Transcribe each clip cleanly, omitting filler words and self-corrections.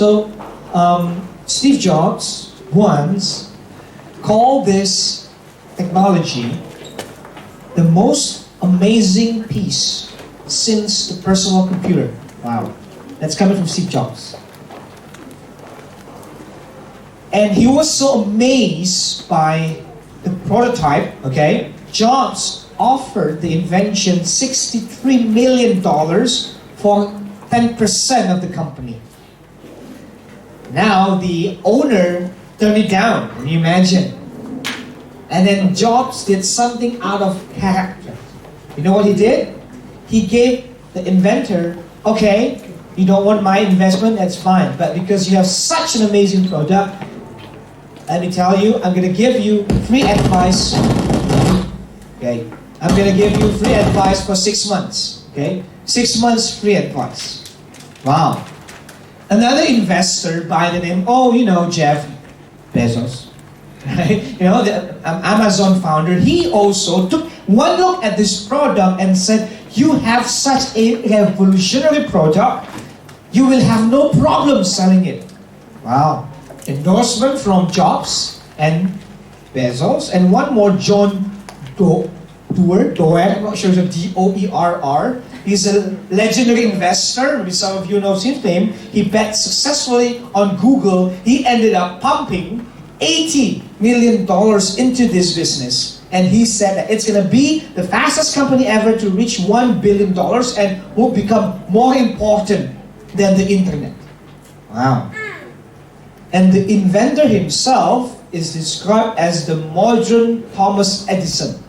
So, Steve Jobs once called this technology the most amazing piece since the personal computer. Wow. That's coming from Steve Jobs. And he was so amazed by the prototype, okay? Jobs offered the invention $63 million for 10% of the company. Now the owner turned it down, can you imagine? And then Jobs did something out of character. You know what he did? He gave the inventor, okay, you don't want my investment, that's fine. But because you have such an amazing product, let me tell you, I'm going to give you free advice. Okay, I'm going to give you free advice for 6 months. Okay, 6 months free advice. Wow. Another investor by the name, Jeff Bezos, right? The Amazon founder, he also took one look at this product and said, you have such a revolutionary product, you will have no problem selling it. Wow. Endorsement from Jobs and Bezos, and one more, John Doerr, I'm not sure if it's D-O-E-R-R. He's a legendary investor. Maybe some of you know his name. He bet successfully on Google. He ended up pumping $80 million into this business. And he said that it's going to be the fastest company ever to reach $1 billion and will become more important than the internet. Wow. And the inventor himself is described as the modern Thomas Edison.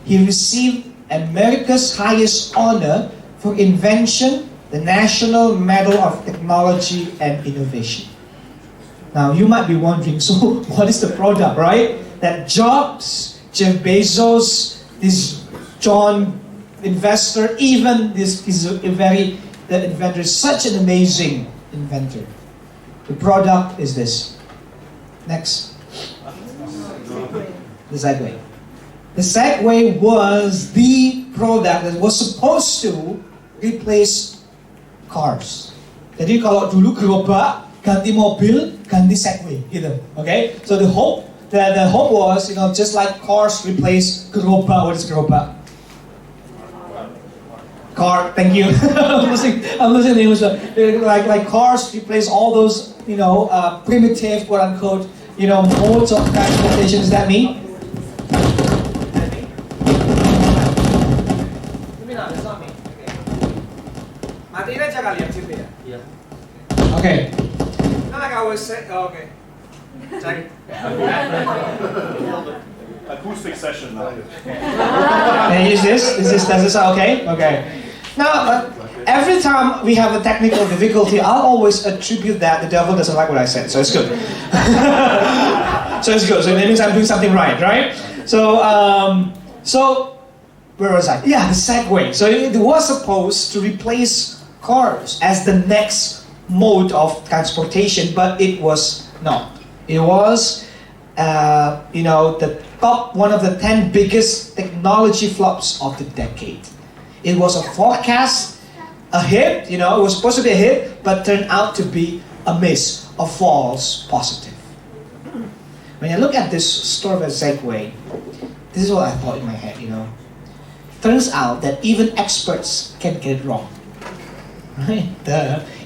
He received America's highest honor for invention, the National Medal of Technology and Innovation. Now, you might be wondering, so what is the product, right? That Jobs, Jeff Bezos, this John investor, even this is the inventor is such an amazing inventor. The product is this. Next. The Segway. The Segway was the product that was supposed to replace cars. Jadi kalau dulu gerobak, ganti mobil, ganti Segway, gitu. Okay? So the hope was, just like cars replace gerobak. What is gerobak? Car, thank you. I'm losing the English. Like cars replace all those, primitive, quote unquote, modes of transportation. Is that me? It's not me. Okay. Okay. Not like I was saying. Oh, okay. Check. Acoustic session now. And is this? Does this sound okay? Okay. Now, every time we have a technical difficulty, I'll always attribute that the devil doesn't like what I said. So it's good. So it's good. So that means I'm doing something right? So where was I? Yeah, the Segway. So it was supposed to replace cars as the next mode of transportation, but it was not. It was, the top one of the 10 biggest technology flops of the decade. It was a forecast, a hit, it was supposed to be a hit, but turned out to be a miss, a false positive. When I look at this story of a Segway, this is what I thought in my head, Turns out that even experts can get it wrong. Right?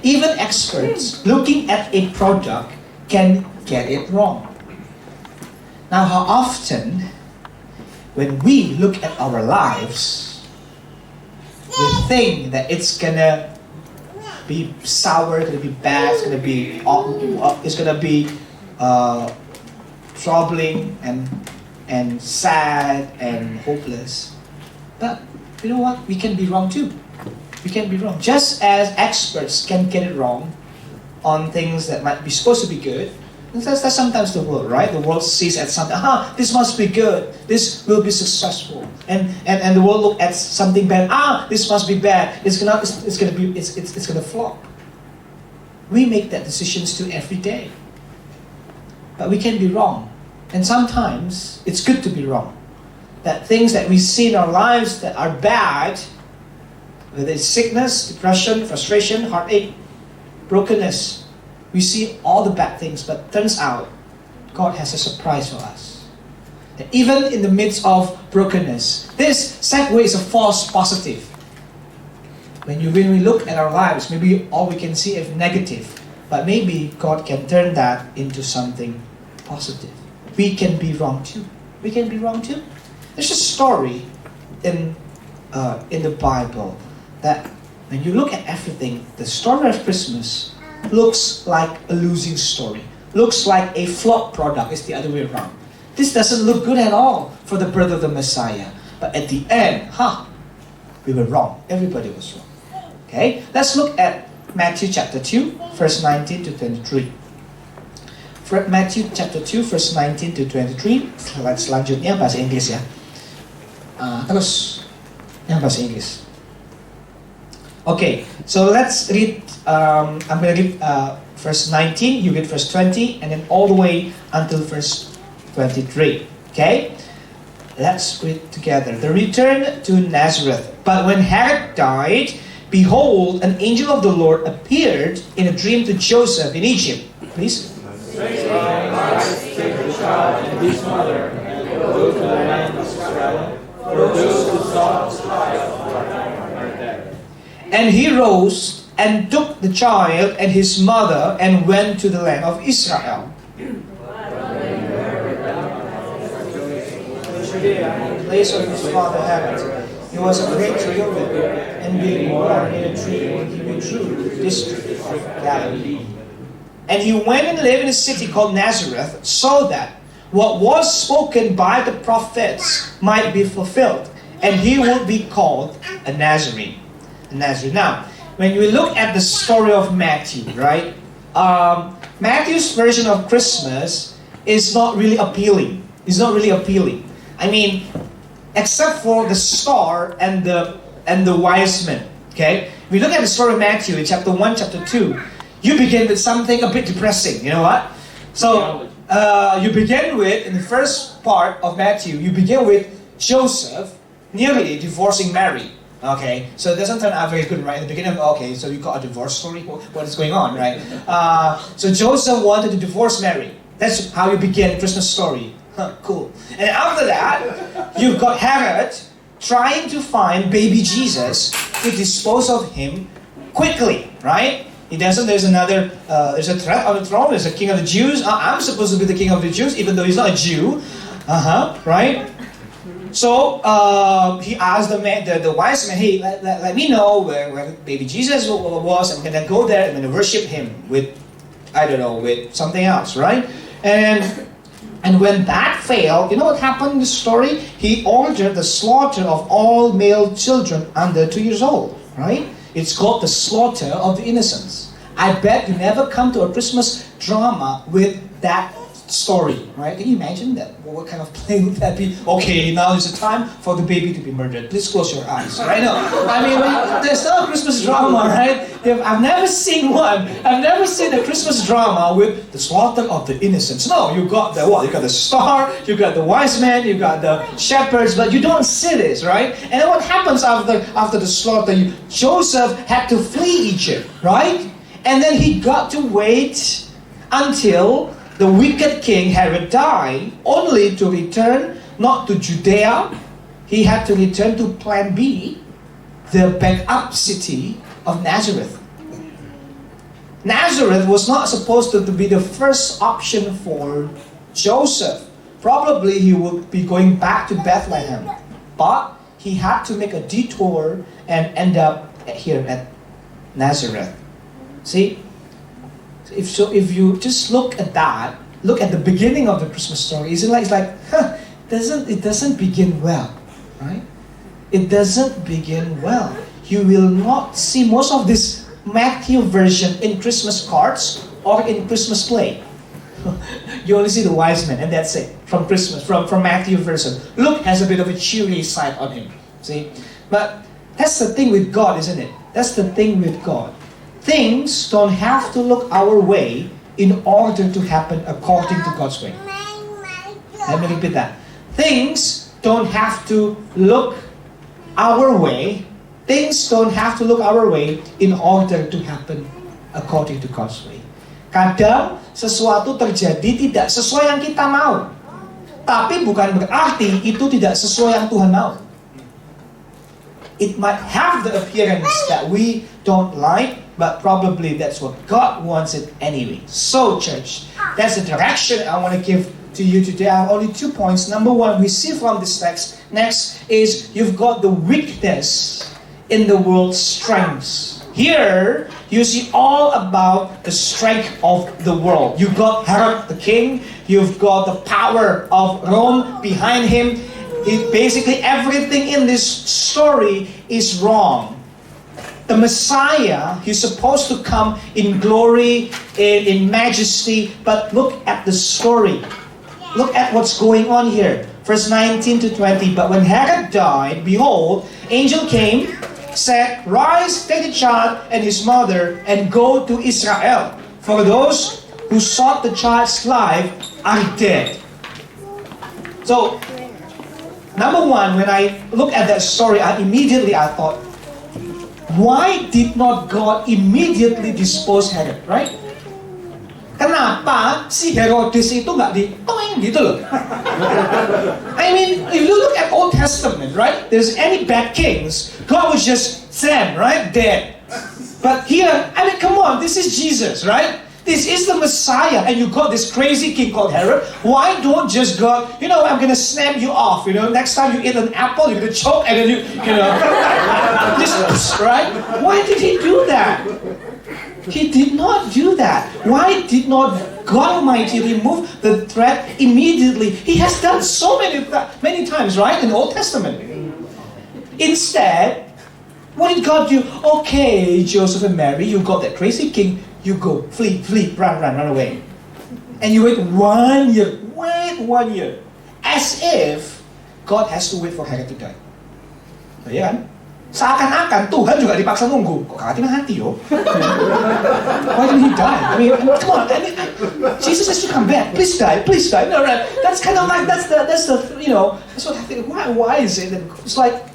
Even experts looking at a product can get it wrong. Now, how often, when we look at our lives, we think that it's gonna be sour, it's gonna be bad, it's gonna be troubling and sad and hopeless. But you know what? We can be wrong too. We can be wrong. Just as experts can get it wrong on things that might be supposed to be good. That's sometimes the world, right? The world sees at something, this must be good. This will be successful. And the world look at something bad, this must be bad. It's gonna flop. We make that decisions too every day. But we can be wrong. And sometimes it's good to be wrong. That things that we see in our lives that are bad, whether it's sickness, depression, frustration, heartache, brokenness, we see all the bad things, but turns out God has a surprise for us. That even in the midst of brokenness, this segue is a false positive. When we look at our lives, maybe all we can see is negative, but maybe God can turn that into something positive. We can be wrong too. We can be wrong too. There's a story in the Bible that when you look at everything, the story of Christmas looks like a losing story. Looks like a flawed product. It's the other way around. This doesn't look good at all for the birth of the Messiah. But at the end, we were wrong. Everybody was wrong. Okay, let's look at Matthew chapter 2, verse 19 to 23. Matthew chapter 2, verse 19 to 23. Slide selanjutnya bahasa Inggris ya. Terus yang bahasa Inggris. Okay, so let's read. I'm going to read verse 19. You read verse 20, and then all the way until verse 23. Okay, let's read together. The return to Nazareth. But when Herod died, behold, an angel of the Lord appeared in a dream to Joseph in Egypt. Please. Take the child and his mother and go to the land of Israel, for those who sought his life are dead. And he rose and took the child and his mother and went to the land of Israel. In the place of his father Herod, he was a great triumvirate, and being born in a tree, he withdrew to the district of Galilee. And he went and lived in a city called Nazareth, so that what was spoken by the prophets might be fulfilled, and he would be called a Nazarene. Now, when we look at the story of Matthew, right? Matthew's version of Christmas is not really appealing. It's not really appealing. I mean, except for the star and the wise men. Okay, if we look at the story of Matthew in chapter 1, chapter 2, you begin with something a bit depressing. You know what? So you begin with, in the first part of Matthew, you begin with Joseph nearly divorcing Mary. Okay, so it doesn't turn out very good, right? In the beginning, okay, so you got a divorce story. What is going on, right? So Joseph wanted to divorce Mary. That's how you begin Christmas story. Cool. And after that, you've got Herod trying to find baby Jesus to dispose of him quickly, right? He doesn't. There's a threat on the throne. There's a king of the Jews. I'm supposed to be the king of the Jews, even though he's not a Jew. Right? So he asked the wise man, hey, let me know where baby Jesus was. I'm gonna go there. I'm gonna worship him with, I don't know, with something else, right? And when that failed, you know what happened in the story? He ordered the slaughter of all male children under 2 years old, right? It's called the slaughter of the innocents. I bet you never come to a Christmas drama with that story, right? Can you imagine that? Well, what kind of play would that be? Okay, now is the time for the baby to be murdered. Please close your eyes, right? No, I mean, there's no Christmas drama, right? I've never seen one. I've never seen a Christmas drama with the slaughter of the innocents. No, you got the what? You got the star, you got the wise men, you got the shepherds, but you don't see this, right? And then what happens after the slaughter? Joseph had to flee Egypt, right? And then he got to wait until the wicked king Herod died, only to return not to Judea. He had to return to Plan B, the backup city of Nazareth. Nazareth was not supposed to be the first option for Joseph. Probably he would be going back to Bethlehem, but he had to make a detour and end up here at Nazareth. See? If you just look at that, look at the beginning of the Christmas story, it's like it doesn't begin well, right? It doesn't begin well. You will not see most of this Matthew version in Christmas cards or in Christmas play. You only see the wise men, and that's it from Christmas, from Matthew version. Luke has a bit of a cheery side on him, see? But that's the thing with God, isn't it? That's the thing with God. Things don't have to look our way in order to happen according to God's way. Let me repeat that. Things don't have to look our way. Things don't have to look our way in order to happen according to God's way. Kadang sesuatu terjadi tidak sesuai yang kita mau. Tapi bukan berarti itu tidak sesuai yang Tuhan mau. It might have the appearance that we don't like, but probably that's what God wants it anyway. So, church, that's the direction I want to give to you today. I have only 2 points. Number one, we see from this text. Next is you've got the weakness in the world's strengths. Here, you see all about the strength of the world. You've got Herod the king. You've got the power of Rome behind him. Basically, everything in this story is wrong. The Messiah, he's supposed to come in glory, in majesty, but look at the story. Look at what's going on here. Verse 19 to 20. But when Herod died, behold, angel came, said, "Rise, take the child and his mother, and go to Israel. For those who sought the child's life are dead." So, number one, when I look at that story, I thought, why did not God immediately dispose Herod, right? Kenapa si Herodes itu nggak ditoing gitu loh? I mean, if you look at Old Testament, right? There's any bad kings, God was just them, right? Dead. But here, I mean, come on, this is Jesus, right? This is the Messiah, and you got this crazy king called Herod. Why don't just God, I'm gonna snap you off, next time you eat an apple, you're gonna choke, and then just, right? Why did he do that? He did not do that. Why did not God Almighty remove the threat immediately? He has done so many times, right, in the Old Testament. Instead, what did God do? Okay, Joseph and Mary, you got that crazy king. You go, flee, run away. And you wait 1 year. Wait 1 year. As if God has to wait for Herod to die. So, ya kan? Seakan-akan Tuhan juga dipaksa nunggu. Kok kakak mati yo? Why didn't he die? I mean, come on. Jesus has to come back. Please die. No, right? That's kind of like that's the that's what I think. Why is it? It's like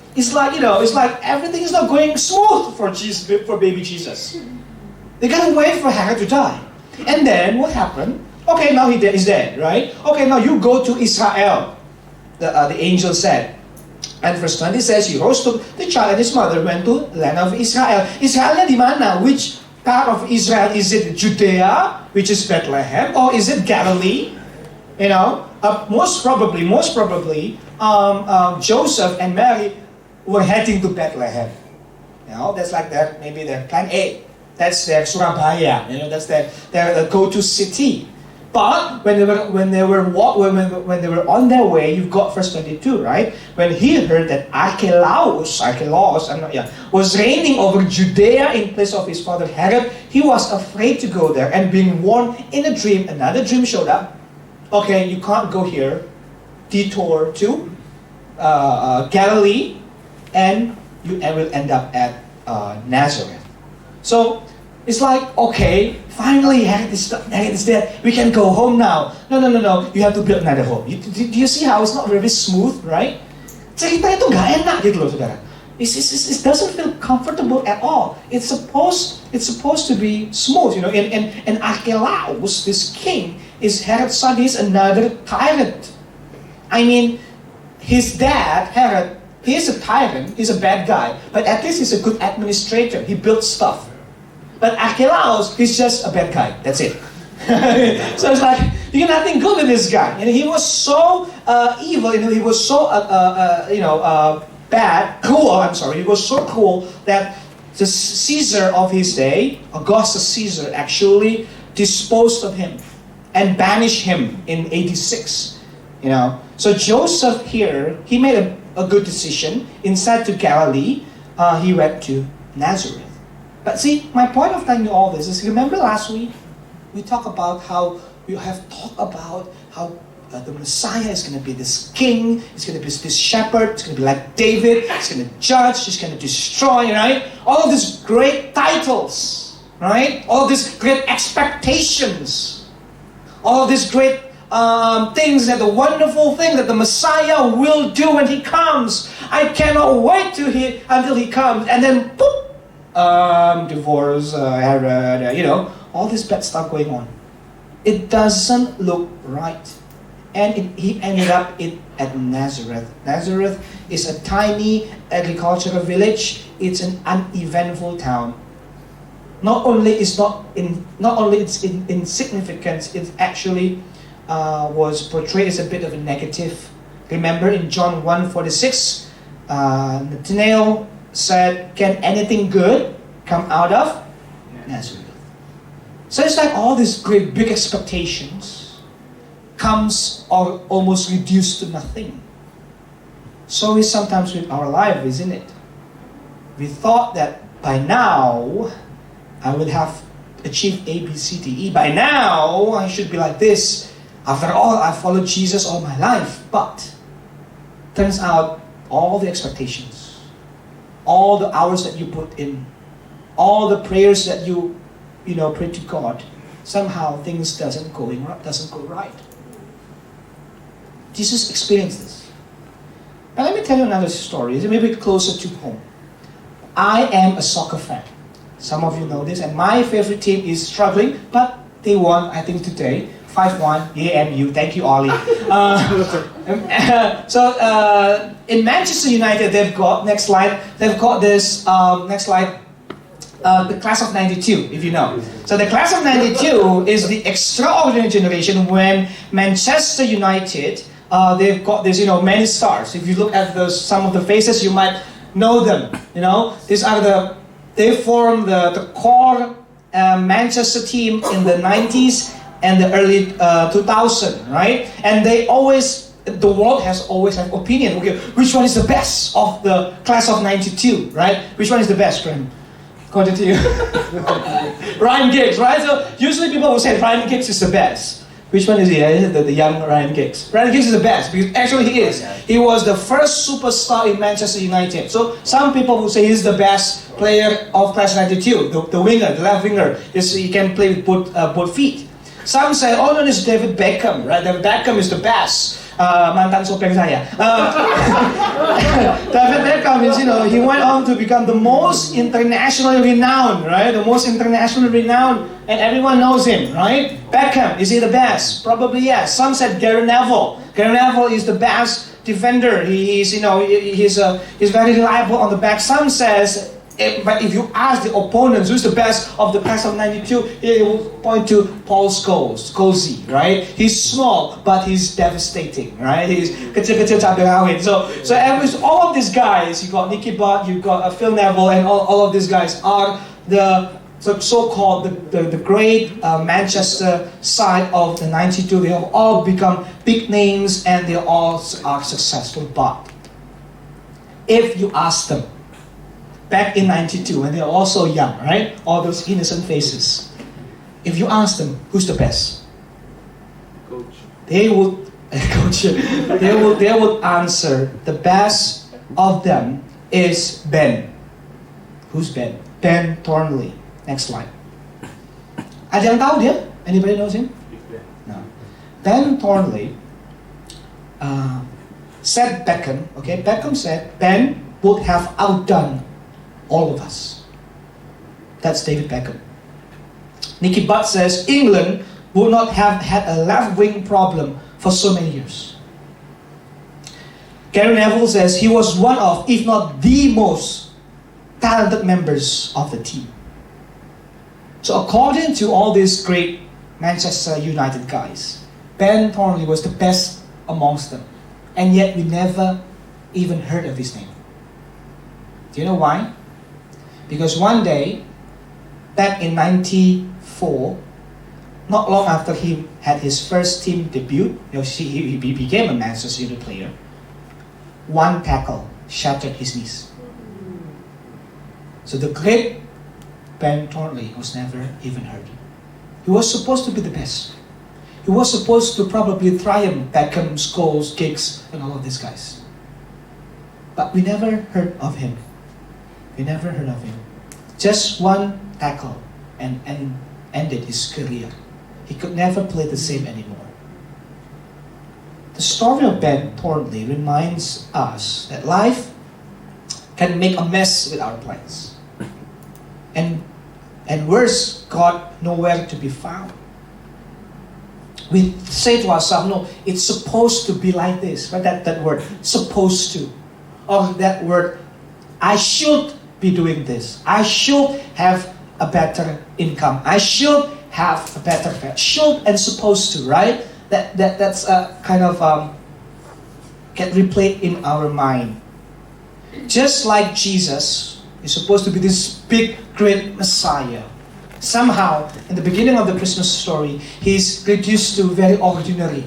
everything is not going smooth for baby Jesus. They gotta wait for Herod to die. And then what happened? Okay, now he's dead, right? Okay, now you go to Israel. The angel said. And verse 20 says, he rose to the child and his mother went to the land of Israel. Israelnya di mana? Which part of Israel? Is it Judea, which is Bethlehem, or is it Galilee? Most probably, Joseph and Mary were heading to Bethlehem. That's like maybe their plan A. That's their Surabaya. That's their go-to city. But when they were on their way, you've got verse 22, right? When he heard that Archelaus, was reigning over Judea in place of his father Herod, he was afraid to go there. And being warned in a dream, another dream showed up. Okay, you can't go here. Detour to Galilee, and you will end up at Nazareth. So it's like, okay, finally Herod is dead. We can go home now. No. You have to build another home. Do you see how it's not very smooth, right? Cerita itu nggak enak gitu loh, saudara. It doesn't feel comfortable at all. It's supposed to be smooth, And Archelaus, this king, is Herod's son. He's another tyrant. I mean, his dad, Herod, he is a tyrant. He's a bad guy, but at least he's a good administrator. He built stuff. But Archelaus, he's just a bad guy. That's it. So it's like, you got nothing good in this guy. And he was so evil, he was so, cruel. He was so cruel that the Caesar of his day, Augustus Caesar, actually disposed of him and banished him in 86. So Joseph here, he made a good decision. Instead to Galilee, he went to Nazareth. But see, my point of telling you all this is, remember last week, we talked about how the Messiah is going to be this king, he's going to be this shepherd, he's going to be like David, he's going to judge, he's going to destroy, right? All of these great titles, right? All of these great expectations, all of these great things, the wonderful thing that the Messiah will do when he comes. I cannot wait until he comes, and then boop, divorce, Herod, all this bad stuff going on. It doesn't look right. And he ended up at Nazareth. Nazareth is a tiny agricultural village. It's an uneventful town. Not only it's insignificant, it actually was portrayed as a bit of a negative. Remember in John 1:46, Nathanael said, "Can anything good come out of Nazareth?" So it's like all these great big expectations comes or almost reduced to nothing. So is sometimes with our life, isn't it? We thought that by now I would have achieved A, B, C, D, E. By now I should be like this. After all, I followed Jesus all my life. But turns out all the expectations, all the hours that you put in, all the prayers that you pray to God, somehow things doesn't go right. Jesus experienced this. But let me tell you another story. It's maybe closer to home. I am a soccer fan. Some of you know this, and my favorite team is struggling, but they won, I think, today. 5-1, AMU. Thank you, Ollie. So in Manchester United, they've got, next slide, they've got this, next slide, the class of 92, if you know. So the class of 92 is the extraordinary generation when Manchester United, they've got this, many stars. If you look at some of the faces, you might know them. These are they form the core Manchester team in the 90s and the early 2000, right? And the world has always an opinion. Okay, which one is the best of the class of 92, right? Which one is the best, Graham? According to you. Ryan Giggs, right? So usually people will say Ryan Giggs is the best. Which one is he? The young Ryan Giggs. Ryan Giggs is the best because actually he is. He was the first superstar in Manchester United. So some people will say he's the best player of class 92, the winger, the left winger. He can play with both feet. Some say, oh no, it's David Beckham, right? David Beckham is the best. Mantan sopeng saya. David Beckham is, he went on to become the most internationally renowned, right? The most internationally renowned, and everyone knows him, right? Beckham, is he the best? Probably yes. Some said Gary Neville. Gary Neville is the best defender. He's very reliable on the back. Some says, but if you ask the opponents who's the best of the class of 92, he will point to Paul Scholes, right? He's small, but he's devastating, right? He's kecil-kecil cabai rawit. So all of these guys, you got Nicky Butt, you got Phil Neville, and all of these guys are the so-called the great Manchester side of the 92. They have all become big names and they all are successful. But if you ask them, back in 92, when they're all so young, right? All those innocent faces. If you ask them, who's the best? Coach. They would answer, the best of them is Ben. Who's Ben? Ben Thornley. Next slide. Ada yang tahu dia? Anybody knows him? No. Ben Thornley said Beckham, okay? Beckham said Ben would have outdone all of us. That's David Beckham. Nicky Butt says England would not have had a left wing problem for so many years. Gary Neville says he was one of, if not the most talented members of the team. So according to all these great Manchester United guys, Ben Thornley was the best amongst them. And yet we never even heard of his name. Do you know why? Because one day, back in 94, not long after he had his first team debut, he became a Manchester United player, one tackle shattered his knees. So the great Ben Thornley was never even heard. He was supposed to be the best. He was supposed to probably triumph Beckham, Scholes, Giggs, and all of these guys. But we never heard of him. We never heard of him. Just one tackle and ended his career. He could never play the same anymore. The story of Ben Thornley reminds us that life can make a mess with our plans. And And worse, God nowhere to be found. We say to ourselves, no, it's supposed to be like this. Right? That word, supposed to. Or that word, I should be doing this. I should have a better income. I should have a better fare. Should and supposed to, right? That's a kind of get replayed in our mind. Just like Jesus is supposed to be this big, great Messiah. Somehow, in the beginning of the Christmas story, he's reduced to very ordinary.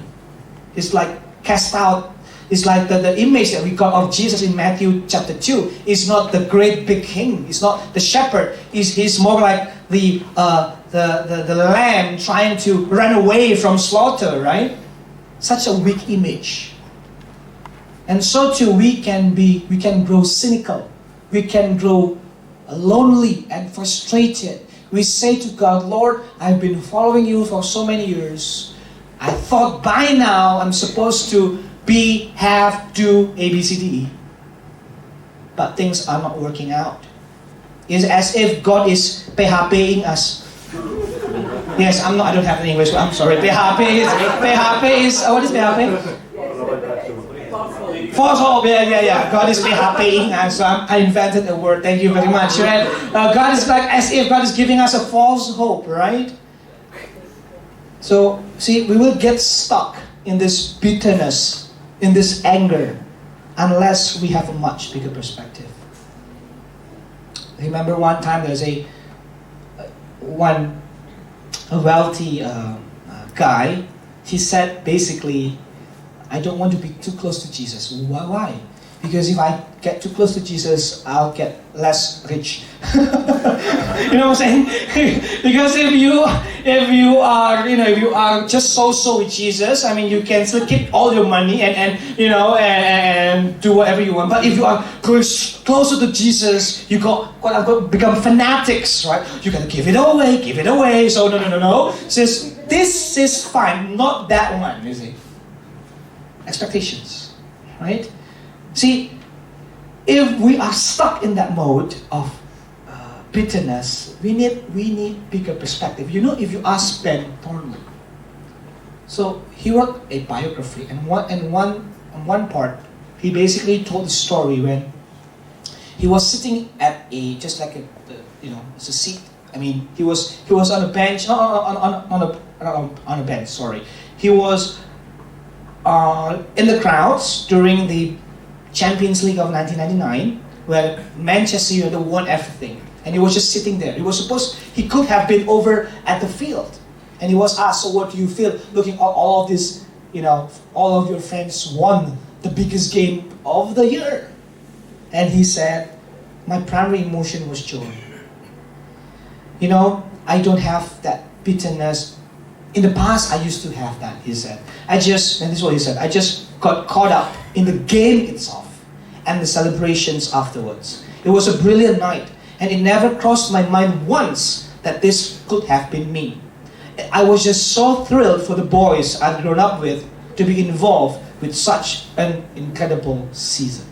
He's like cast out. It's like the image that we got of Jesus in Matthew chapter 2 is not the great big king. It's not the shepherd. He's more like the lamb trying to run away from slaughter, right? Such a weak image. And so too, we can grow cynical. We can grow lonely and frustrated. We say to God, Lord, I've been following you for so many years. I thought by now I'm supposed to be, have, do, A, B, C, D, E. But things are not working out. It's as if God is PHP-ing us. Yes, I don't have an English word. I'm sorry. PHP is, what is PHP? False hope, yeah. God is PHP-ing us. So I invented a word. Thank you very much. Right? God is like as if God is giving us a false hope, right? So, see, we will get stuck in this bitterness, in this anger, unless we have a much bigger perspective. Remember one time there's a wealthy guy. He said basically, I don't want to be too close to Jesus. Why? Because if I get too close to Jesus, I'll get less rich. You know what I'm saying? Because if you are just so with Jesus, I mean, you can still keep all your money and do whatever you want. But if you are closer to Jesus, you got become fanatics, right? You gotta give it away. So no. Says this is fine, not that one. You see, expectations, right? See, if we are stuck in that mode of bitterness, we need bigger perspective. You know, if you ask Ben Thornley, so he wrote a biography, and one part, he basically told the story when he was sitting at it's a seat. I mean, he was on a bench, on a bench. Sorry, he was in the crowds during the Champions League of 1999, where Manchester United won everything. And he was just sitting there. He could have been over at the field. And he was asked, so what do you feel looking at all of this, all of your friends won the biggest game of the year? And he said, my primary emotion was joy. I don't have that bitterness. In the past, I used to have that, he said. And this is what he said, I just got caught up in the game itself and the celebrations afterwards. It was a brilliant night, and it never crossed my mind once that this could have been me. I was just so thrilled for the boys I'd grown up with to be involved with such an incredible season.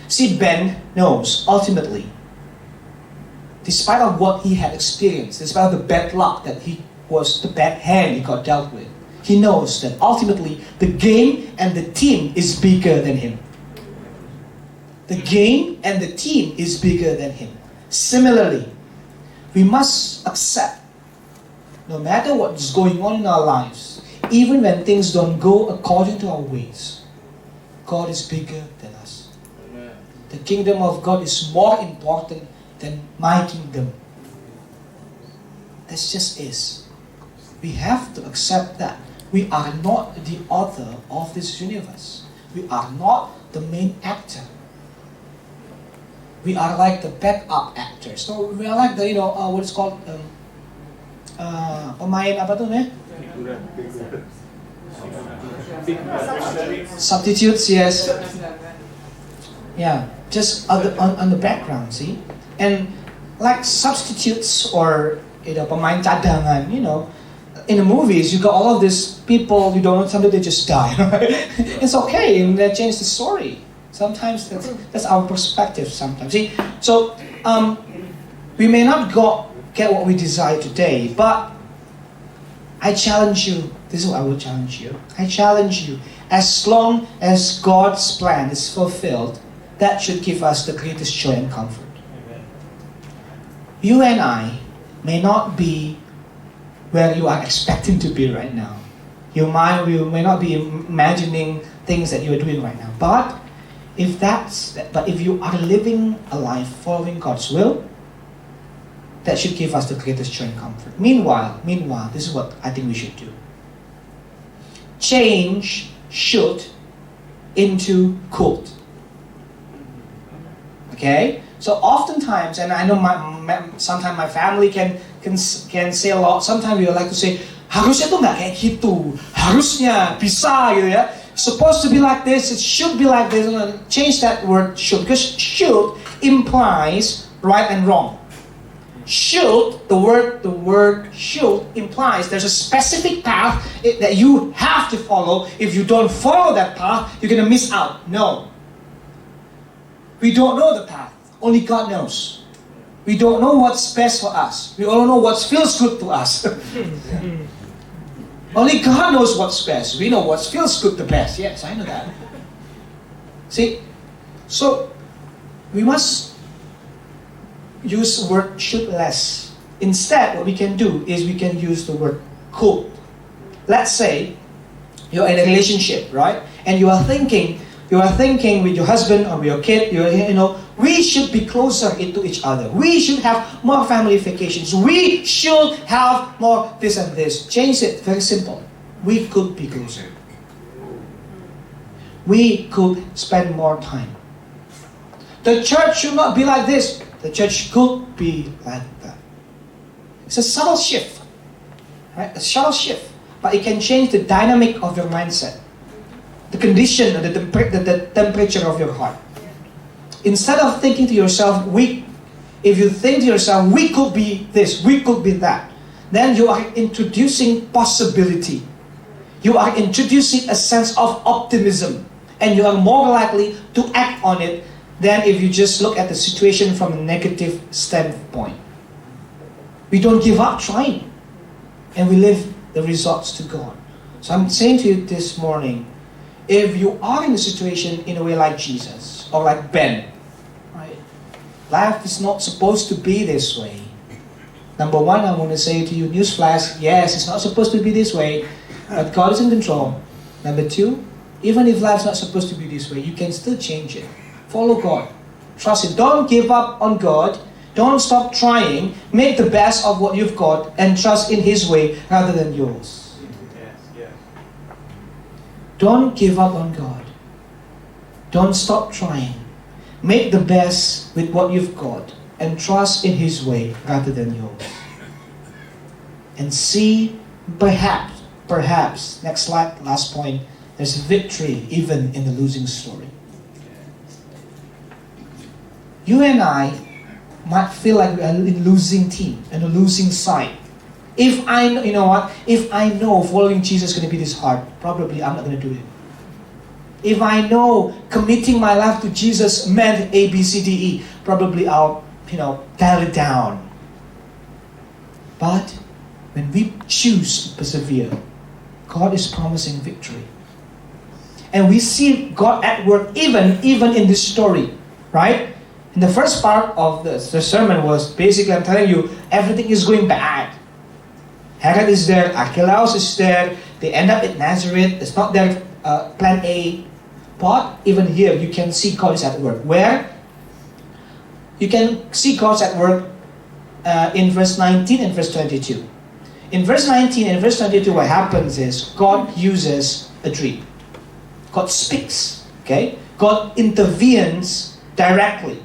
See, Ben knows, ultimately, despite of what he had experienced, despite of the bad luck the bad hand he got dealt with, he knows that ultimately the game and the team is bigger than him. The game and the team is bigger than him. Similarly, we must accept, no matter what's going on in our lives, even when things don't go according to our ways, God is bigger than us. Amen. The kingdom of God is more important than my kingdom. That just is. We have to accept that. We are not the author of this universe. We are not the main actor. We are like the backup actors. So we are like the, what is called, pemain apa tuh nih? Substitutes, yes. Yeah, just on the background, see? And like substitutes or pemain cadangan, in the movies, you got all of these people you don't know, sometimes they just die. Right? It's okay, and they change the story. Sometimes that's our perspective. Sometimes, see, so we may not get what we desire today. But I challenge you, this is what I will challenge you. I challenge you, as long as God's plan is fulfilled, that should give us the greatest joy and comfort. Amen. You and I may not be where you are expecting to be right now. You may not be imagining things that you are doing right now. But if you are living a life following God's will, that should give us the greatest joy and comfort. Meanwhile, this is what I think we should do. Change should into cult. Okay? So oftentimes, and I know sometimes my family can say a lot. Sometimes we would like to say, harusnya tuh nggak kayak gitu, harusnya bisa gitu ya. Supposed to be like this, it should be like this. Change that word should, because should implies right and wrong. Should, the word should implies there's a specific path that you have to follow. If you don't follow that path, you're gonna miss out. No. We don't know the path. Only God knows. We don't know what's best for us. We don't know what feels good to us. Only God knows what's best. We know what feels good the best. Yes, I know that. See, so we must use the word should less. Instead, what we can do is we can use the word could. Let's say you're in a relationship, right? And you are thinking with your husband or with your kid, we should be closer into each other. We should have more family vacations. We should have more this and this. Change it, very simple. We could be closer. We could spend more time. The church should not be like this. The church could be like that. It's a subtle shift. Right? A subtle shift. But it can change the dynamic of your mindset. The condition, the temperature of your heart. Instead of thinking to yourself, if you think to yourself, we could be this, we could be that, then you are introducing possibility. You are introducing a sense of optimism. And you are more likely to act on it than if you just look at the situation from a negative standpoint. We don't give up trying. And we leave the results to God. So I'm saying to you this morning, if you are in a situation in a way like Jesus, or like Ben, right? Life is not supposed to be this way. Number one, I want to say to you, newsflash, yes, it's not supposed to be this way, but God is in control. Number two, even if life's not supposed to be this way, you can still change it. Follow God. Trust Him. Don't give up on God. Don't stop trying. Make the best of what you've got and trust in His way rather than yours. Yes. Don't give up on God. Don't stop trying. Make the best with what you've got and trust in His way rather than yours. And see, perhaps, next slide, last point, there's victory even in the losing story. You and I might feel like we are in losing team and a losing side. If I know following Jesus is going to be this hard, probably I'm not going to do it. If I know committing my life to Jesus meant A, B, C, D, E, probably I'll, dial it down. But when we choose to persevere, God is promising victory. And we see God at work even in this story, right? In the first part of the sermon was basically, I'm telling you, everything is going bad. Herod is there, Archelaus is there, they end up at Nazarene, it's not their plan A. But even here, you can see God is at work. Where? You can see God at work in verse 19 and verse 22. In verse 19 and verse 22, what happens is God uses a dream. God speaks, okay? God intervenes directly.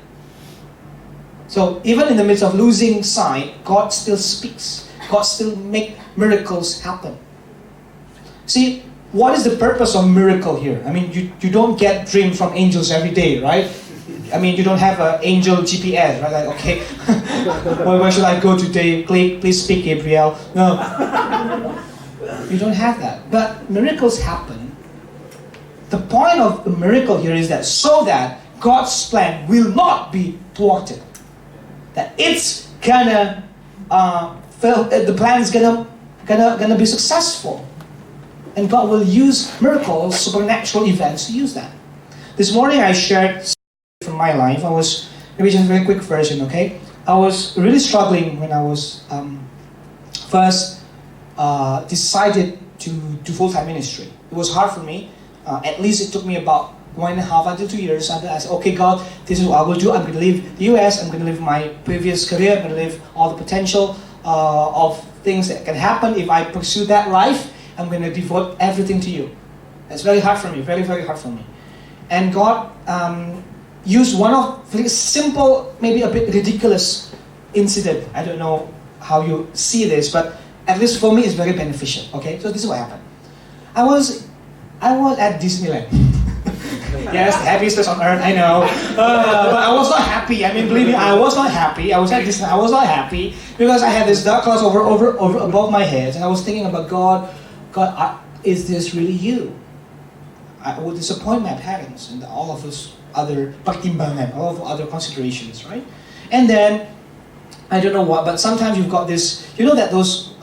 So even in the midst of losing sight, God still speaks. God still makes miracles happen. See, what is the purpose of miracle here? I mean, you don't get dreams from angels every day, right? I mean, you don't have an angel GPS, right? Like, okay, where should I go today? Please speak, Gabriel. No. You don't have that. But miracles happen. The point of the miracle here is that so that God's plan will not be thwarted. That it's gonna the plan is gonna be successful, and God will use miracles, supernatural events to use that. This morning I shared from my life. I was maybe just a very quick version. Okay, I was really struggling when I was first decided to do full-time ministry. It was hard for me. At least it took me about 1.5 until 2 years. And I said, okay, God, this is what I will do. I'm going to leave the US. I'm going to leave my previous career. I'm going to leave all the potential of things that can happen if I pursue that life. I'm going to devote everything to you. It's very hard for me, very, very hard for me. And God used one of very simple, maybe a bit ridiculous incident. I don't know how you see this, but at least for me, it's very beneficial. Okay, so this is what happened. I was at Disneyland. Yes, the happiest place on earth, I know. But I was not happy. I mean, believe me, I was not happy. I was at Disneyland. I was not happy because I had this dark cloud over above my head, and I was thinking about God. Is this really you? I would disappoint my parents and all of those other pertimbangan, all of other considerations, right? And then I don't know what, but sometimes you've got this. You know that those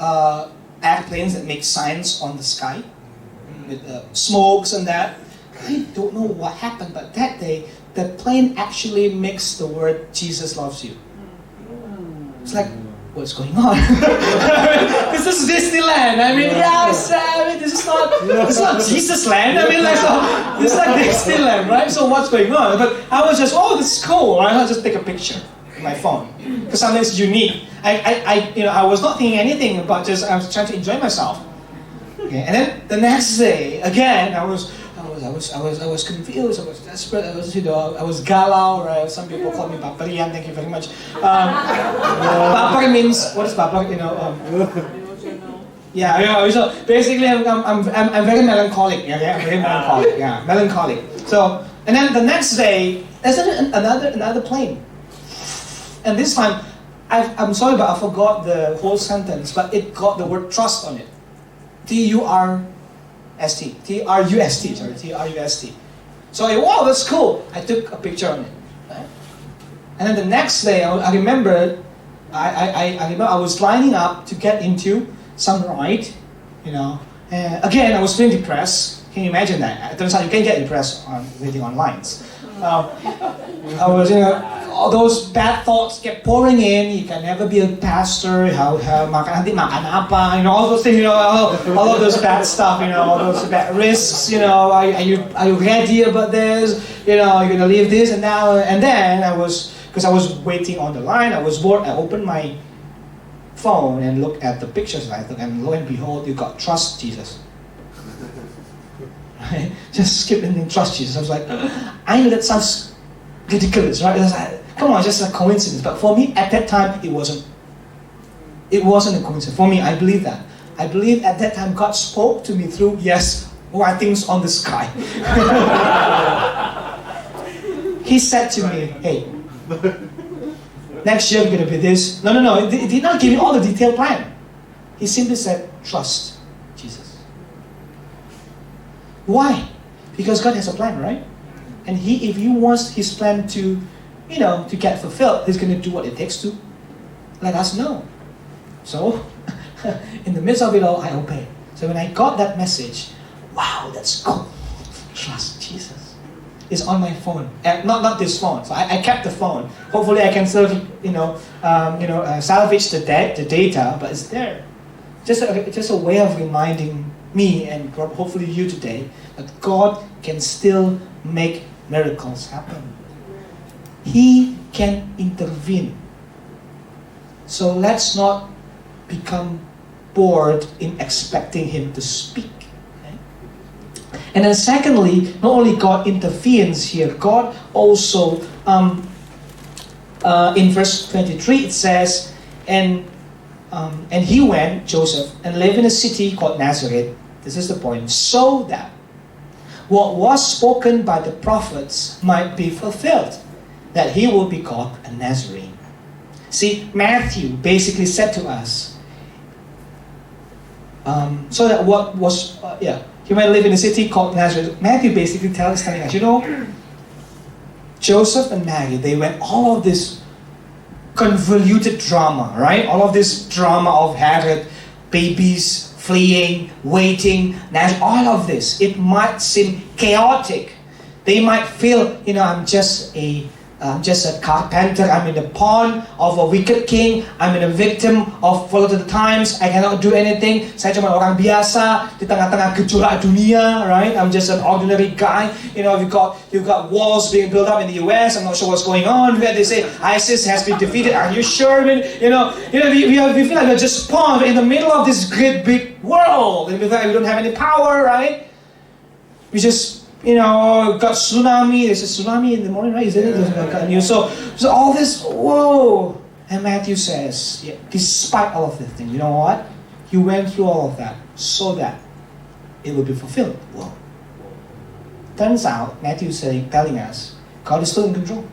airplanes that make signs on the sky with smokes and that. I don't know what happened, but that day the plane actually makes the word "Jesus loves you." It's like, what's going on? This is Disneyland. I mean, yes, this is not Jesus land. I mean, like, so this is like Disneyland, right? So what's going on? But I was just, oh, this is cool. Right? I'll just take a picture with my phone because something is unique. I was not thinking anything about just I was trying to enjoy myself. Okay, and then the next day, again, I was confused. I was desperate. I was galau. Right? Some people call me Bavarian. Thank you very much. Babar means, what is babar? Yeah. So basically, I'm very melancholic. Yeah, I'm very melancholic. Yeah, melancholic. So, and then the next day, there's another plane, and this time, I'm sorry, but I forgot the whole sentence. But it got the word trust on it. Trust. So wow, that's cool. I took a picture on it, right? And then the next day, I remember, I was lining up to get into some ride, And again, I was feeling depressed. Can you imagine that? It turns out you can get depressed on reading online. I was, all those bad thoughts kept pouring in. You can never be a pastor. Makan apa? All those things. All of those bad stuff. All those bad risks. Are you ready about this? You're gonna leave this and now and then. Because I was waiting on the line. I was bored. I opened my phone and looked at the pictures I took, and lo and behold, you got trust Jesus. Right? Just skip and then trust Jesus. I was like, I know that sounds ridiculous, right? It was like, come on, just a coincidence. But for me, at that time, it wasn't. It wasn't a coincidence. For me, I believe that. I believe at that time God spoke to me through, writings on the sky. He said to me, hey, next year we're going to be this. No. He did not give me all the detailed plan. He simply said, trust Jesus. Why? Because God has a plan, right? And if He wants His plan to get fulfilled, He's going to do what it takes to let us know. So, in the midst of it all, I obey. So when I got that message, wow, that's cool. Trust Jesus. It's on my phone. Not this phone. So I kept the phone. Hopefully I can still, salvage the data, but it's there. Just a way of reminding me and hopefully you today that God can still make miracles happen. He can intervene. So let's not become bored in expecting Him to speak. Okay? And then secondly, not only God intervenes here, God also, in verse 23 it says, and he went, Joseph, and lived in a city called Nazarene. This is the point. So that what was spoken by the prophets might be fulfilled, that he will be called a Nazarene. See, Matthew basically said to us, so that what was, he might live in a city called Nazareth. Matthew basically telling us, Joseph and Mary, they went all of this convoluted drama, right? All of this drama of Herod, babies fleeing, waiting, all of this, it might seem chaotic. They might feel, I'm just a carpenter. I'm in the pawn of a wicked king. I'm in a victim of follow to the times. I cannot do anything. Saya cuma orang biasa di tengah-tengah gejolak dunia, right? I'm just an ordinary guy. You've got walls being built up in the US. I'm not sure what's going on. Where they say ISIS has been defeated. Are you sure? We feel like we're just pawns in the middle of this great big world, and we feel like we don't have any power, right? We just got tsunami. There's a tsunami in the morning, right? Isn't it? So all this, whoa. And Matthew says, despite all of this thing, you know what? He went through all of that so that it will be fulfilled. Whoa. Turns out, Matthew is telling us, God is still in control.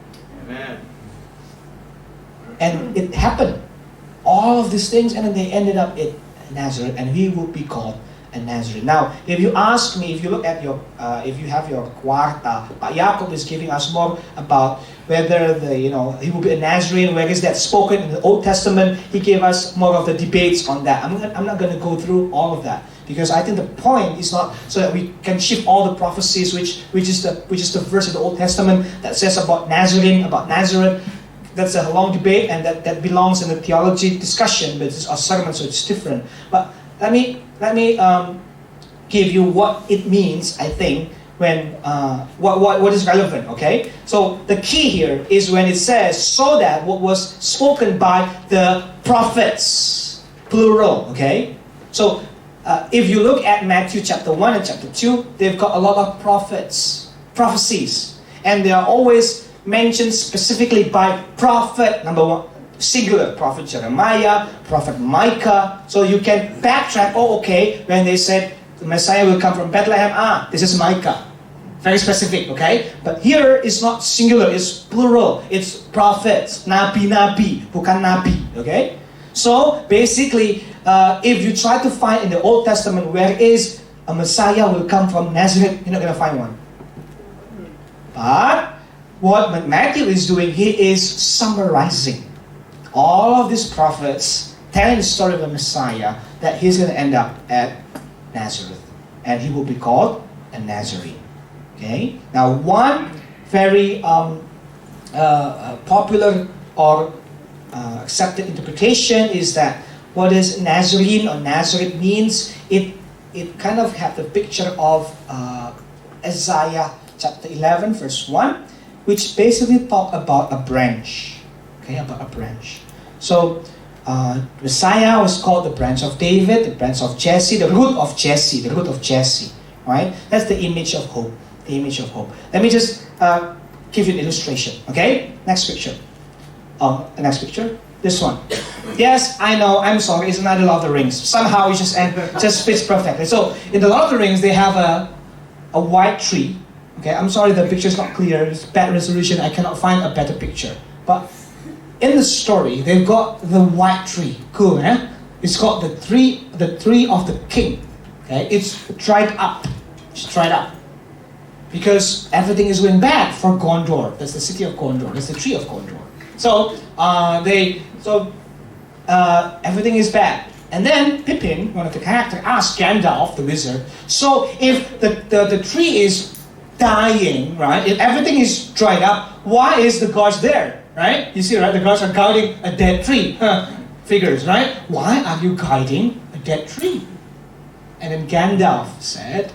Amen. And it happened. All of these things, and then they ended up in Nazareth, and he would be called a Nazarene. Now, if you ask me, if you look at your, if you have your Kwarta, Pak Jacob is giving us more about whether he will be a Nazarene, where is that spoken in the Old Testament. He gave us more of the debates on that. I'm not going to go through all of that, because I think the point is not so that we can shift all the prophecies, which is the verse in the Old Testament that says about Nazarene, about Nazareth. That's a long debate, and that belongs in the theology discussion, but it's a sermon, so it's different. But let me give you what it means, I think, when what is relevant, okay? So the key here is when it says, so that what was spoken by the prophets, plural, okay? So if you look at Matthew chapter 1 and chapter 2, they've got a lot of prophecies, and they are always mentioned specifically by prophet. Number one, singular, prophet Jeremiah, prophet Micah. So you can backtrack, okay, when they said the Messiah will come from Bethlehem, this is Micah. Very specific, okay? But here it's not singular, it's plural. It's prophets, nabi, bukan nabi, okay? So basically, if you try to find in the Old Testament where is a Messiah will come from Nazareth, you're not going to find one. But what Matthew is doing, he is summarizing all of these prophets, telling the story of the Messiah, that he's going to end up at Nazareth, and he will be called a Nazarene. Okay. Now, one very popular or accepted interpretation is that what is Nazarene or Nazareth means, it kind of have the picture of Isaiah chapter 11 verse 1, which basically talk about a branch. Okay, about a branch. So, Messiah was called the branch of David, the branch of Jesse, the root of Jesse, right? That's the image of hope, Let me just give you an illustration, okay? Next picture. The next picture, this one. Yes, I know, I'm sorry, it's not the Lord of the Rings. Somehow it just fits perfectly. So, in the Lord of the Rings, they have a white tree. Okay, I'm sorry the picture is not clear, it's bad resolution, I cannot find a better picture. But in the story, they've got the white tree. Cool, eh? It's called the tree of the king. Okay, it's dried up. Because everything is going bad for Gondor. That's the city of Gondor. That's the tree of Gondor. So everything is bad. And then Pippin, one of the characters, asks Gandalf, the wizard, so if the tree is dying, right? If everything is dried up, why is the gods there, right? You see, right? The gods are guarding a dead tree. Figures, right? Why are you guarding a dead tree? And then Gandalf said,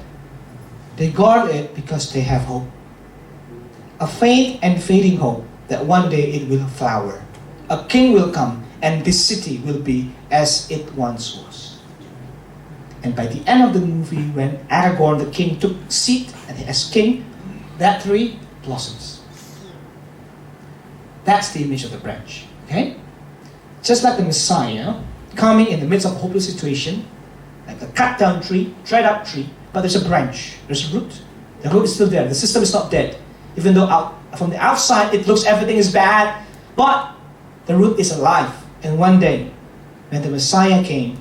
they guard it because they have hope. A faint and fading hope that one day it will flower. A king will come and this city will be as it once was. And by the end of the movie, when Aragorn the king took seat as king, that tree blossoms. That's the image of the branch. Okay? Just like the Messiah coming in the midst of a hopeless situation, like a cut down tree, dried up tree, but there's a branch, there's a root. The root is still there. The system is not dead. Even though from the outside it looks everything is bad, but the root is alive. And one day, when the Messiah came,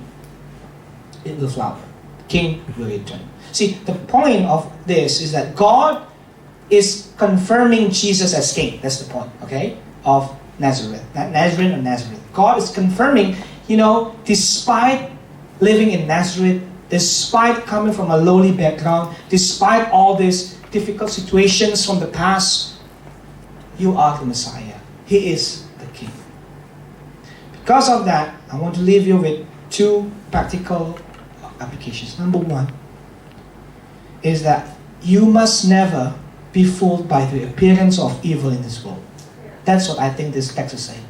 it will flower. The king will return. See, the point of this is that God is confirming Jesus as king. That's the point, okay, of Nazareth. Not Nazarene or Nazareth. God is confirming, despite living in Nazareth, despite coming from a lowly background, despite all these difficult situations from the past, you are the Messiah. He is the King. Because of that, I want to leave you with two practical applications. Number one is that you must never be fooled by the appearance of evil in this world. That's what I think this text is saying.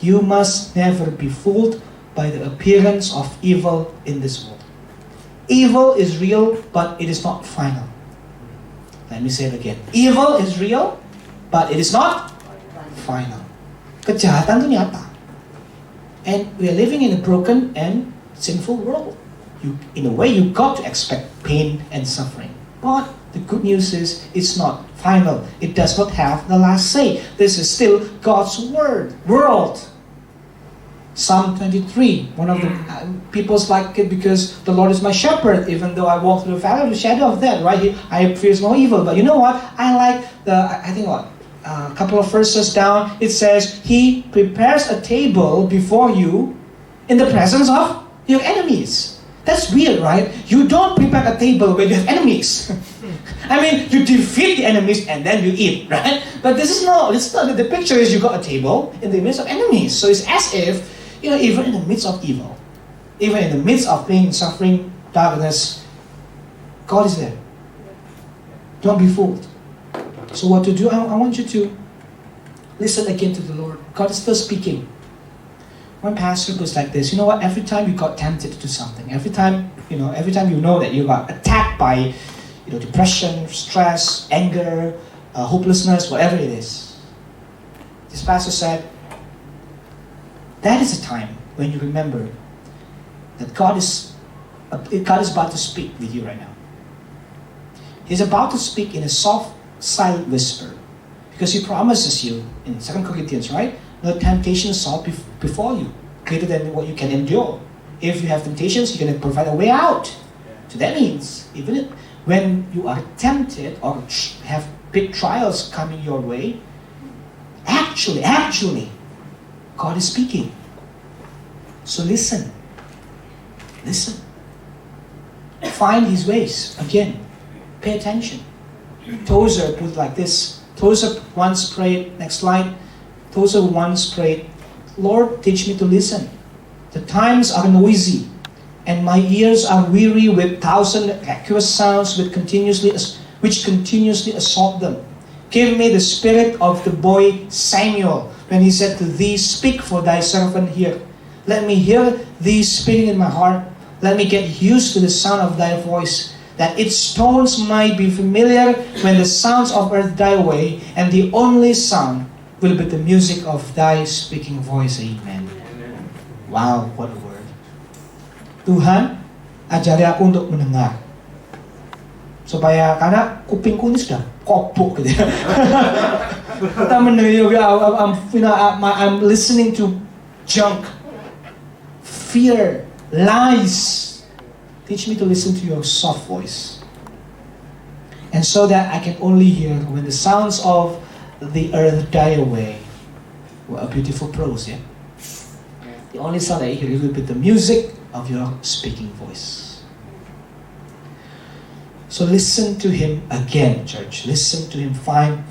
You must never be fooled by the appearance of evil in this world. Evil is real, but it is not final. Let me say it again. Evil is real, but it is not final. Kejahatan itu nyata. And we are living in a broken and sinful world. In a way, you got to expect pain and suffering. But the good news is it's not final. It does not have the last say. This is still God's world. Psalm 23, one of the people's like it because the Lord is my shepherd. Even though I walk through the valley of the shadow of death, right? I fear no evil. But you know what? I like a couple of verses down. It says, He prepares a table before you in the presence of your enemies. That's weird, right? You don't prepare a table when you have enemies. I mean, you defeat the enemies and then you eat, right? But this is not. The picture is you got a table in the midst of enemies. So it's as if, even in the midst of evil, even in the midst of pain, suffering, darkness, God is there. Don't be fooled. So what to do? I want you to listen again to the Lord. God is still speaking. One pastor goes like this, every time you got tempted to do something, every time you know that you got attacked by, depression, stress, anger, hopelessness, whatever it is. This pastor said, that is a time when you remember that God is about to speak with you right now. He's about to speak in a soft, silent whisper. Because He promises you in 2 Corinthians, right? No temptation is sought before you, greater than what you can endure. If you have temptations, He's going to provide a way out. So that means, even when you are tempted or have big trials coming your way, actually, God is speaking. So listen. Find His ways. Again, pay attention. Tozer put it like this. Tozer once prayed, next slide. Tozer once prayed, Lord, teach me to listen. The times are noisy, and my ears are weary with thousand vacuous sounds which continuously assault them. Give me the spirit of the boy Samuel, when he said to thee, speak, for thy servant hear. Let me hear thee speaking in my heart. Let me get used to the sound of thy voice, that its tones might be familiar when the sounds of earth die away, and the only sound will be the music of thy speaking voice. Amen. Wow, what a word. Tuhan, ajari aku untuk mendengar. Supaya, karena kupingku ini sudah kopuk gitu ya. Kita mendengar, I'm listening to junk, fear, lies. Teach me to listen to your soft voice. And so that I can only hear when the sounds of the earth die away. What a beautiful prose, yeah? The only sound I hear will be the music of your speaking voice. So listen to Him again, church. Listen to Him.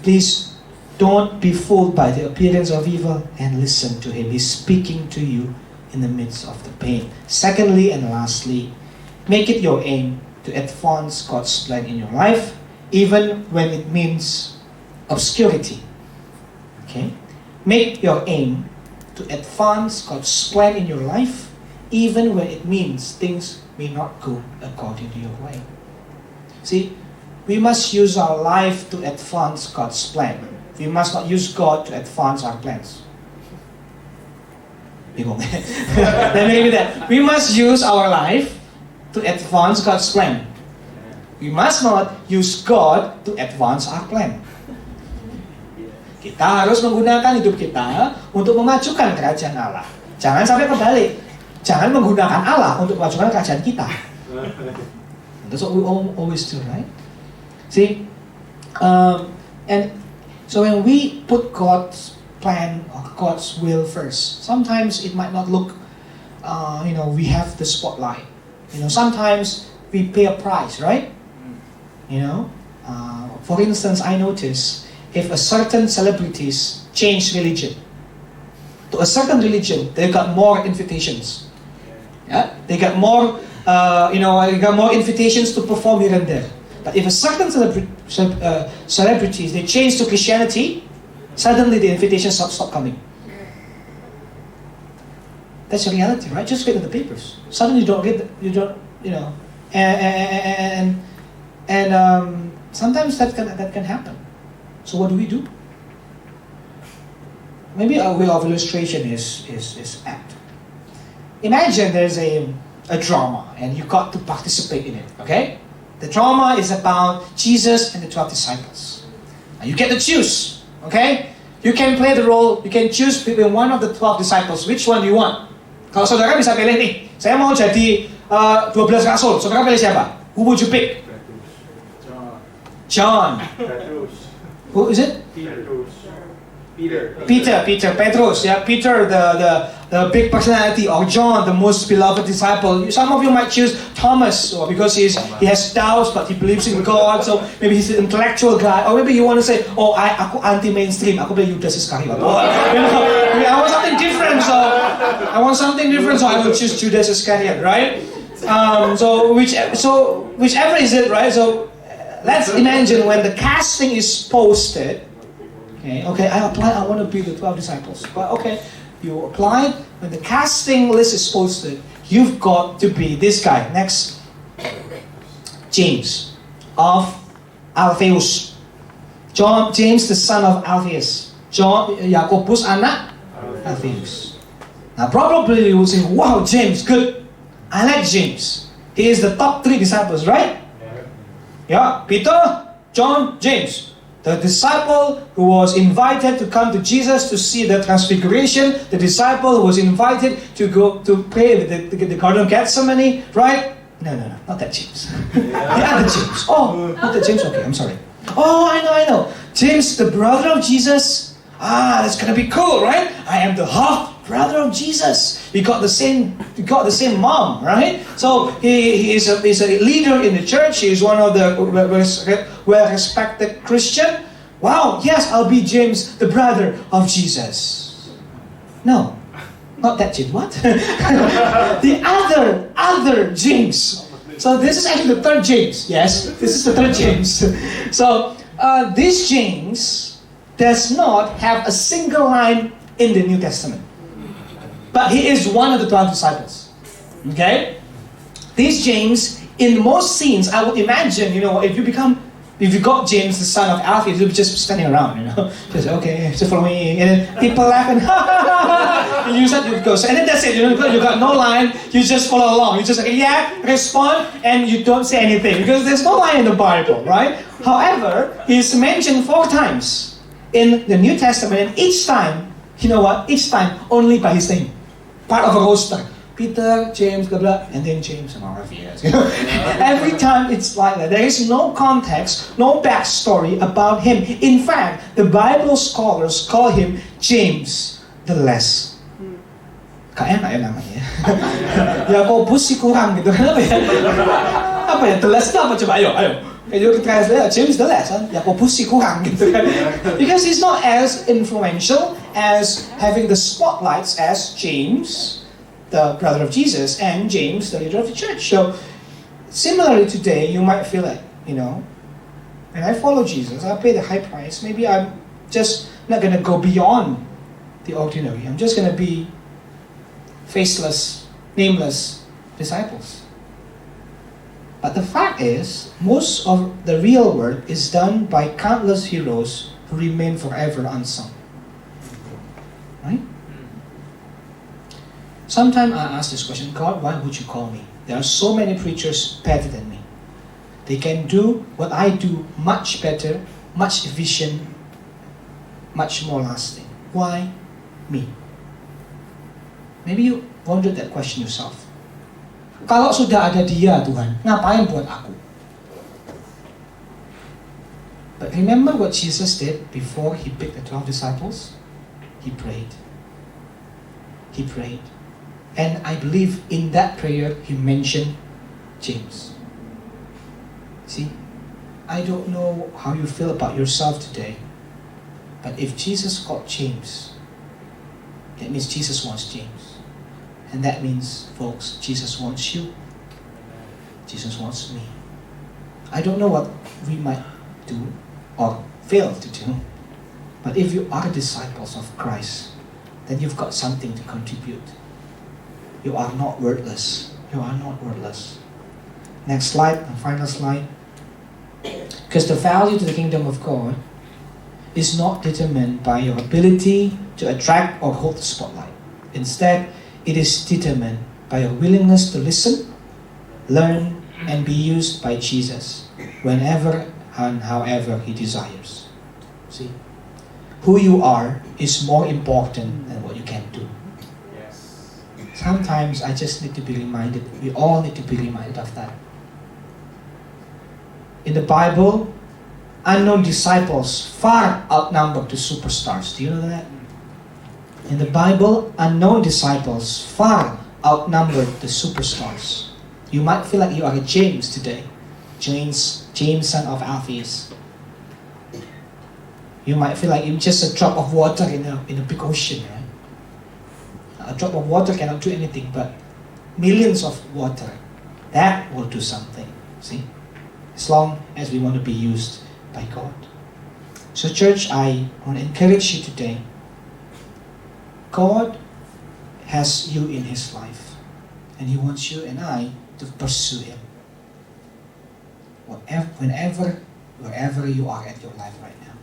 Please don't be fooled by the appearance of evil, and listen to Him. He's speaking to you in the midst of the pain. Secondly and lastly, make it your aim to advance God's plan in your life, even when it means obscurity. Okay? Make your aim to advance God's plan in your life, even when it means things may not go according to your way. See, we must use our life to advance God's plan. We must not use God to advance our plans. Let me read that. We must use our life to advance God's plan. We must not use God to advance our plan. Kita harus menggunakan hidup kita untuk memajukan kerajaan Allah. Jangan sampai kebalik. Jangan menggunakan Allah untuk memajukan kerajaan kita. That's what we always do, right? See, and so when we put God's plan or God's will first. Sometimes it might not look, we have the spotlight. Sometimes we pay a price, right? For instance, I notice if a certain celebrities change religion, to a certain religion, they got more invitations. Yeah, they got more, they got more invitations to perform here and there. But if a certain celebrities they change to Christianity, suddenly the invitations stop coming. That's a reality, right? Just read in the papers. Suddenly and sometimes that can happen. So what do we do? Maybe a way of illustration is apt. Imagine there's a drama and you got to participate in it, okay? The drama is about Jesus and the 12 disciples. Now you get to choose, okay? You can play the role, you can choose between one of the 12 disciples. Which one do you want? Kalau saudara bisa pilih nih, saya mau jadi 12 rasul. Saudara pilih siapa? Who would you pick? John. Who is it? Peter, Petrus, yeah, Peter, the big personality, or John, the most beloved disciple. Some of you might choose Thomas, or because he has doubts, but he believes in God, so maybe he's an intellectual guy, or maybe you want to say, aku anti-mainstream, aku pilih Judas Iscariot. I want something different, so I will choose Judas Iscariot, right? So whichever is it, right? So let's imagine when the casting is posted. Okay, I applied, I want to be the 12 disciples. But okay, you applied, when the casting list is posted, you've got to be this guy. Next, James of Alphaeus. James, the son of Alphaeus. Jakobus anak Alphaeus. Now probably you will say, wow, James, good. I like James. He is the top 3 disciples, right? Yeah, Peter, John, James. The disciple who was invited to come to Jesus to see the transfiguration, the disciple who was invited to go to pray at the Garden of Gethsemane, right? No, not that James. The other James. Oh, not that James, okay, I'm sorry. Oh, I know. James, the brother of Jesus. That's gonna be cool, right? I am the half brother of Jesus. We got the same mom, right? So he is a leader in the church. He is one of the well-respected Christian. Wow, yes, I'll be James, the brother of Jesus. No, not that James. What? The other James. So this is actually the 3rd James. Yes, this is the 3rd James. So this James does not have a single line in the New Testament. But he is one of the 12 disciples. Okay? This James, in most scenes, I would imagine, if you got James, the son of Alphaeus, you'll be just standing around, Just, okay, just follow me. And then people laugh and and you said you go. And then that's it, you got no line, you just follow along. You just respond, and you don't say anything. Because there's no line in the Bible, right? However, he's mentioned 4 times in the New Testament, and each time, each time only by his name. Part of a roster. Peter, James, blah, blah, and then James and Alphaeus. Every time it's like that. There is no context, no backstory about him. In fact, the Bible scholars call him James the Less. Kaya ya namanya. Yakobus sih kurang gitu. Kenapa ya? Apa ya? The Less itu apa coba? Ayo. Kayak translate James the Less, Yakobus sih kurang gitu kan. Because he's not as influential as having the spotlights as James, the brother of Jesus, and James, the leader of the church. So, similarly today, you might feel like, when I follow Jesus, I pay the high price, maybe I'm just not going to go beyond the ordinary. I'm just going to be faceless, nameless disciples. But the fact is, most of the real work is done by countless heroes who remain forever unsung. Right? Sometimes I ask this question, God, why would you call me? There are so many preachers better than me. They can do what I do much better, much efficient, much more lasting. Why me? Maybe you wondered that question yourself. Kalau sudah ada dia, Tuhan, ngapain buat aku? But remember what Jesus did before he picked the 12 disciples? he prayed. He prayed. And I believe in that prayer, he mentioned James. See, I don't know how you feel about yourself today, but if Jesus called James, that means Jesus wants James. And that means, folks, Jesus wants you. Jesus wants me. I don't know what we might do or fail to do, but if you are disciples of Christ, then you've got something to contribute. You are not worthless. You are not worthless. Next slide, and final slide. Because the value to the kingdom of God is not determined by your ability to attract or hold the spotlight. Instead, it is determined by your willingness to listen, learn, and be used by Jesus whenever and however he desires. See? Who you are is more important than what you can do. Yes. Sometimes I just need to be reminded, we all need to be reminded of that. In the Bible, unknown disciples far outnumber the superstars. Do you know that? In the Bible, unknown disciples far outnumber the superstars. You might feel like you are a James today. James son of Alphaeus. You might feel like you're just a drop of water in a big ocean, right? A drop of water cannot do anything, but millions of water, that will do something. See? As long as we want to be used by God. So church, I want to encourage you today. God has you in his life, and he wants you and I to pursue him. Whenever, wherever you are at your life right now.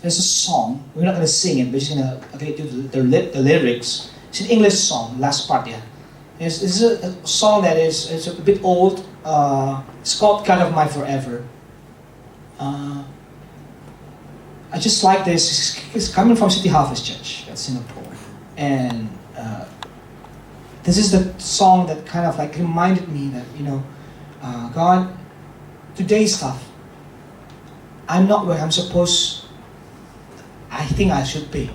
There's a song, we're not going to sing it, we're just going to read you the lyrics. It's an English song, last part, yeah. It's a song that it's a bit old. It's called God of My Forever. I just like this. It's coming from City Harvest Church at Singapore. And this is the song that kind of like reminded me that, God, today's tough. I'm not where I'm supposed, I think I should be.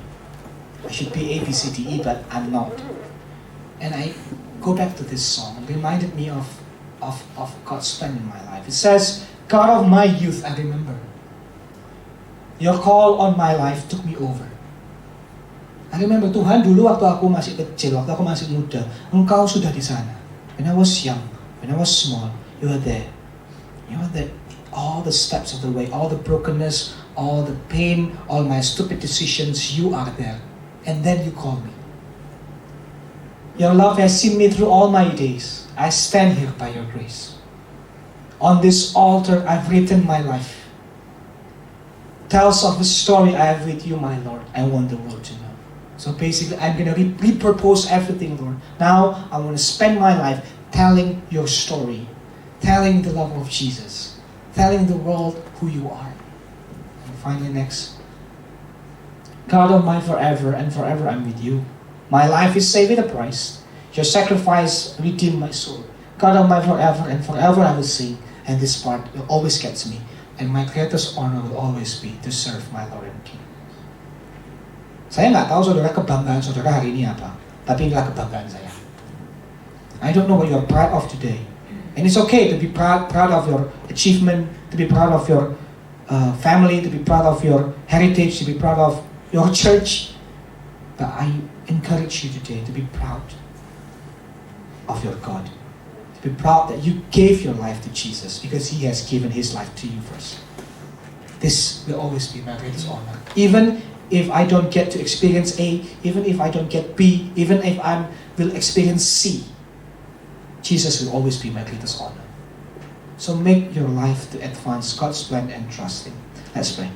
I should be A, B, C, D, E, but I'm not. And I go back to this song. It reminded me of God's plan in my life. It says, God of my youth, I remember. Your call on my life took me over. I remember, Tuhan, dulu waktu aku masih kecil, waktu aku masih muda, Engkau sudah di sana. When I was young, when I was small, you were there. You were there. All the steps of the way, all the brokenness, all the pain, all my stupid decisions, you are there. And then you call me. Your love has seen me through all my days. I stand here by your grace. On this altar, I've written my life. Tells of the story I have with you, my Lord. I want the world to know. So basically, I'm going to repurpose everything, Lord. Now, I want to spend my life telling your story. Telling the love of Jesus. Telling the world who you are. And finally, next. God of my forever, and forever I'm with you. My life is saved at a price. Your sacrifice redeemed my soul. God of my forever, and forever I will sing. And this part will always gets me. And my greatest honor will always be to serve my Lord and King. Saya nggak tahu saudara kebanggaan saudara hari ini apa, tapi inilah kebanggaan saya. I don't know what you are proud of today. And it's okay to be proud of your achievement, to be proud of your family, to be proud of your heritage, to be proud of your church. But I encourage you today to be proud of your God. To be proud that you gave your life to Jesus because He has given His life to you first. This will always be my greatest honor. Even if I don't get to experience A, even if I don't get B, even if I will experience C, Jesus will always be my greatest honor. So make your life to advance God's plan and trust Him. Let's pray.